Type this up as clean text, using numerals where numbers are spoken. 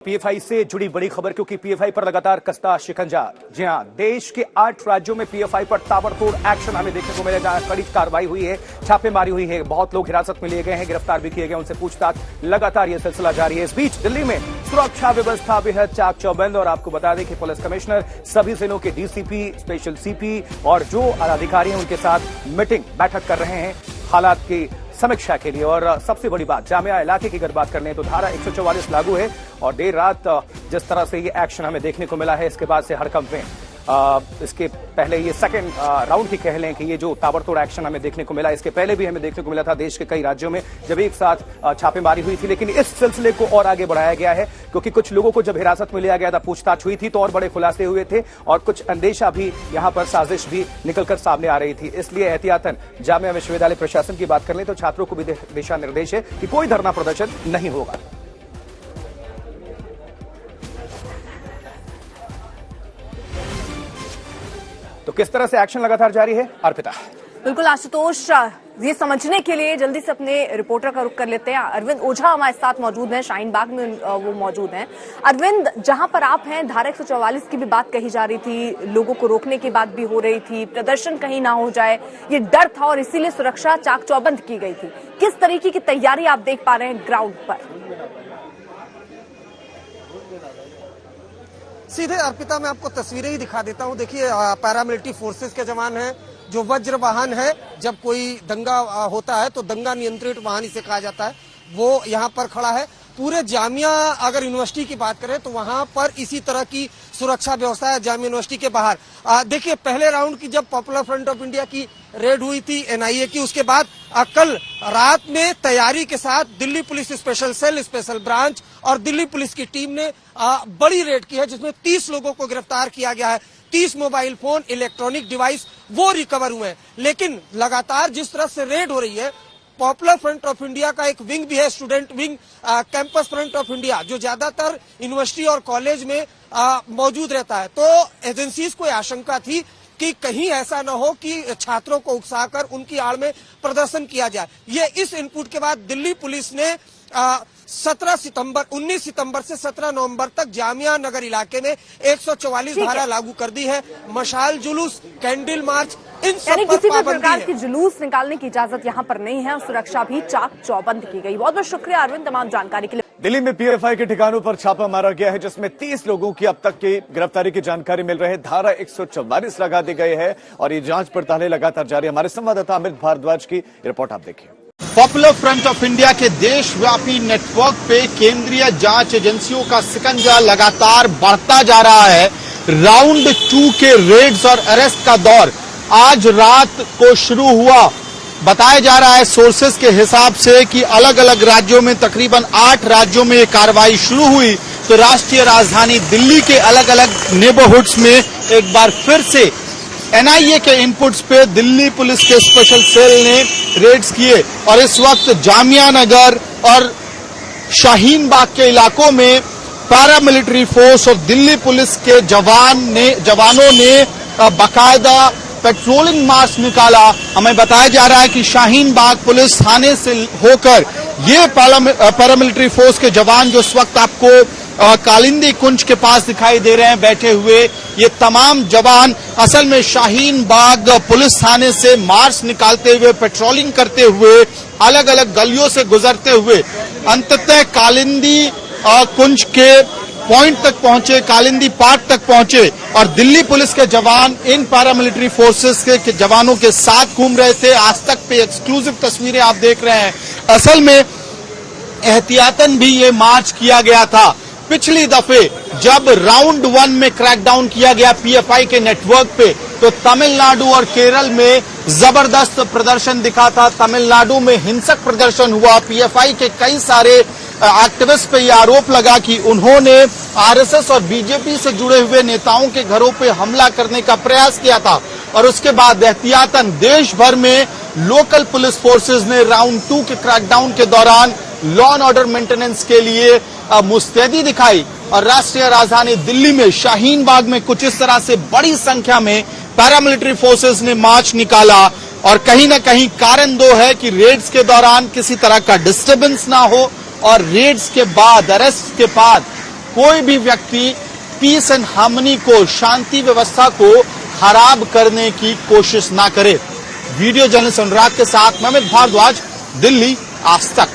PFI से जुड़ी बड़ी खबर, क्योंकि पीएफआई पर लगातार कसता शिकंजा। जी हां, देश के 8 राज्यों में पीएफआई पर ताबड़तोड़ एक्शन हमें देखने को मिले, जहां कड़ी कार्रवाई हुई है, छापेमारी हुई है, बहुत लोग हिरासत में लिए गए हैं, गिरफ्तार भी किए गए, उनसे पूछताछ लगातार यह सिलसिला जारी है। इस बीच दिल्ली में सुरक्षा व्यवस्था बेहद चाक चौबंद, और आपको बता दें कि पुलिस कमिश्नर सभी जिलों के डीसीपी, स्पेशल सीपी और जो अधिकारी हैं उनके साथ बैठक कर रहे हैं हालात की समीक्षा के लिए। और सबसे बड़ी बात, जामिया इलाके की अगर बात करने तो धारा 144 लागू है, और देर रात जिस तरह से ये एक्शन हमें देखने को मिला है, इसके बाद से हड़कंप में इसके पहले ये सेकंड राउंड की कह लें कि ये जो ताबड़तोड़ एक्शन हमें देखने को मिला, इसके पहले भी हमें देखने को मिला था देश के कई राज्यों में जब एक साथ छापेमारी हुई थी। लेकिन इस सिलसिले को और आगे बढ़ाया गया है, क्योंकि कुछ लोगों को जब हिरासत में लिया गया था, पूछताछ हुई थी, तो और बड़े खुलासे हुए थे और कुछ अंदेशा भी, यहां पर साजिश भी निकलकर सामने आ रही थी। इसलिए एहतियातन जामिया विश्वविद्यालय प्रशासन की बात कर लें तो छात्रों को भी दिशा निर्देश है कि कोई धरना प्रदर्शन नहीं होगा। तो किस तरह से एक्शन लगातार जारी है, अर्पिता? बिल्कुल आशुतोष, ये समझने के लिए जल्दी से अपने रिपोर्टर का रुख कर लेते हैं। अरविंद ओझा हमारे साथ मौजूद हैं, शाहीन बाग में वो मौजूद हैं। अरविंद, जहां पर आप हैं, धारा 144 की भी बात कही जा रही थी, लोगों को रोकने की बात भी हो रही थी, प्रदर्शन कहीं ना हो जाए, ये डर था और इसीलिए सुरक्षा चाक चौबंद की गई थी। किस तरीके की तैयारी आप देख पा रहे हैं ग्राउंड पर? सीधे अर्पिता, मैं आपको तस्वीरें ही दिखा देता हूं। देखिए, पैरामिलिट्री फोर्सेस के जवान हैं, जो वज्र वाहन है, जब कोई दंगा होता है तो दंगा नियंत्रित वाहन इसे कहा जाता है, वो यहाँ पर खड़ा है। पूरे जामिया अगर यूनिवर्सिटी की बात करें तो वहां पर इसी तरह की सुरक्षा व्यवस्था है जामिया यूनिवर्सिटी के बाहर। देखिए, पहले राउंड की जब पॉपुलर फ्रंट ऑफ इंडिया की रेड हुई थी एनआईए की, उसके बाद कल रात में तैयारी के साथ Delhi police special cell, special branch और दिल्ली पुलिस की टीम ने बड़ी रेड की है, जिसमें 30 लोगों को गिरफ्तार किया गया है। 30 मोबाइल फोन, इलेक्ट्रॉनिक डिवाइस वो रिकवर हुए हैं। लेकिन लगातार जिस तरह से रेड हो रही है, पॉपुलर फ्रंट ऑफ इंडिया का एक विंग भी है, student wing, campus front of India, जो ज्यादातर यूनिवर्सिटी और कॉलेज में मौजूद रहता है। तो एजेंसीज को आशंका थी कि कहीं ऐसा न हो कि छात्रों को उकसाकर उनकी आड़ में प्रदर्शन किया जाए। ये इस इनपुट के बाद दिल्ली पुलिस ने 19 सितंबर से 17 नवंबर तक जामिया नगर इलाके में 144 धारा लागू कर दी है। मशाल जुलूस, कैंडल मार्च, इन सब पर किसी भी पाबंदी प्रकार है। की जुलूस निकालने की इजाजत यहाँ पर नहीं है और सुरक्षा भी चाक चौबंद की गई। बहुत बहुत शुक्रिया अरविंद तमाम जानकारी के लिए। दिल्ली में पीएफआई के ठिकानों पर छापा मारा गया है, जिसमें 30 लोगों की अब तक की गिरफ्तारी की जानकारी मिल रही है। धारा 144 लगा दी गई है और ये जांच पड़तालें लगातार जारी है। हमारे संवाददाता अमित भारद्वाज की रिपोर्ट आप देखिए। पॉपुलर फ्रंट ऑफ इंडिया के देशव्यापी नेटवर्क पे केंद्रीय जांच एजेंसियों का शिकंजा लगातार बढ़ता जा रहा है। राउंड 2 के रेड्स और अरेस्ट का दौर आज रात को शुरू हुआ। बताया जा रहा है सोर्सेस के हिसाब से कि अलग अलग राज्यों में, तकरीबन 8 राज्यों में ये कार्रवाई शुरू हुई, तो राष्ट्रीय राजधानी दिल्ली के अलग अलग नेबरहुड्स में एक बार फिर से एनआईए के इनपुट्स पे दिल्ली पुलिस के स्पेशल सेल ने रेड्स किए। और इस वक्त जामिया नगर और शाहीन बाग के इलाकों में पैरामिलिट्री फोर्स और दिल्ली पुलिस के जवानों ने बाकायदा पेट्रोलिंग मार्च निकाला। हमें बताया जा रहा है कि शाहीन बाग पुलिस थाने से होकर ये पैरामिलिट्री फोर्स के जवान जो इस वक्त आपको कालिंदी कुंज के पास दिखाई दे रहे हैं बैठे हुए, ये तमाम जवान असल में शाहीन बाग पुलिस थाने से मार्च निकालते हुए, पेट्रोलिंग करते हुए, अलग अलग गलियों से गुजरते हुए अंततः कालिंदी कुंज के पॉइंट तक पहुंचे, कालिंदी पार्क तक पहुंचे और दिल्ली पुलिस के जवान इन पैरामिलिट्री फोर्सेस के जवानों के साथ घूम रहे थे। आज तक पे एक्सक्लूसिव तस्वीरें आप देख रहे हैं। असल में एहतियातन भी ये मार्च किया गया था। पिछली दफे जब राउंड 1 में क्रैकडाउन किया गया पीएफआई के नेटवर्क पे, तो तमिलनाडु और केरल में जबरदस्त प्रदर्शन दिखा था। तमिलनाडु में हिंसक प्रदर्शन हुआ। पीएफआई के कई सारे एक्टिविस्ट पे यह आरोप लगा कि उन्होंने आरएसएस और बीजेपी से जुड़े हुए नेताओं के घरों पे हमला करने का प्रयास किया था। और उसके बाद एहतियातन देश भर में लोकल पुलिस फोर्सेज ने राउंड 2 के क्रैकडाउन के दौरान लॉ एंड ऑर्डर मेंटेनेंस के लिए मुस्तैदी दिखाई। और राष्ट्रीय राजधानी दिल्ली में शाहीन बाग में कुछ इस तरह से बड़ी संख्या में पैरामिलिट्री फोर्सेज ने मार्च निकाला। और कहीं ना कहीं कारण दो है कि रेड्स के दौरान किसी तरह का डिस्टर्बेंस ना हो और रेड्स के बाद, अरेस्ट के बाद कोई भी व्यक्ति पीस एंड हार्मनी को, शांति व्यवस्था को खराब करने की कोशिश ना करे। वीडियो जर्नलिस्ट अनुराग के साथ मैं अमित भारद्वाज, दिल्ली, आज तक।